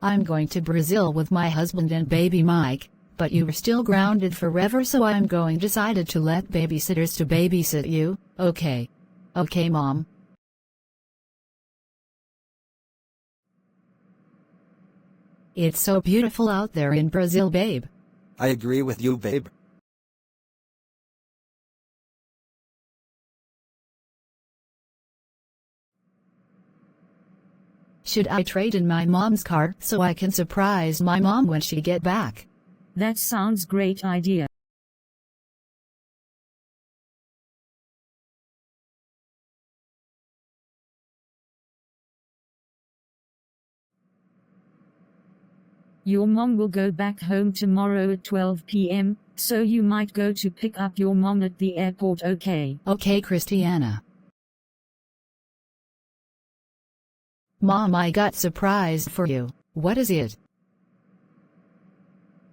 I'm going to Brazil with my husband and baby Mike, but you are still grounded forever, so I'm decided to let babysitters to babysit you, okay? Okay, Mom. It's so beautiful out there in Brazil, babe. I agree with you, babe. Should I trade in my mom's car so I can surprise my mom when she get back? That sounds great idea. Your mom will go back home tomorrow at 12 p.m., so you might go to pick up your mom at the airport, okay? Okay, Christiana. Mom, I got surprised for you. What is it?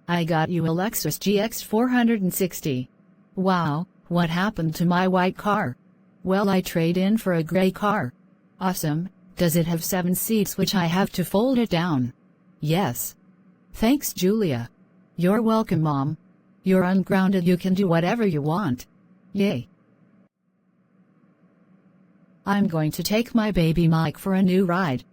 I got you a Lexus GX 460. Wow, what happened to my white car? Well, I trade in for a gray car. Awesome. Does it have 7 seats which I have to fold it down? Yes. Thanks, Julia. You're welcome, Mom. You're ungrounded, you can do whatever you want. Yay. I'm going to take my baby Mike for a new ride.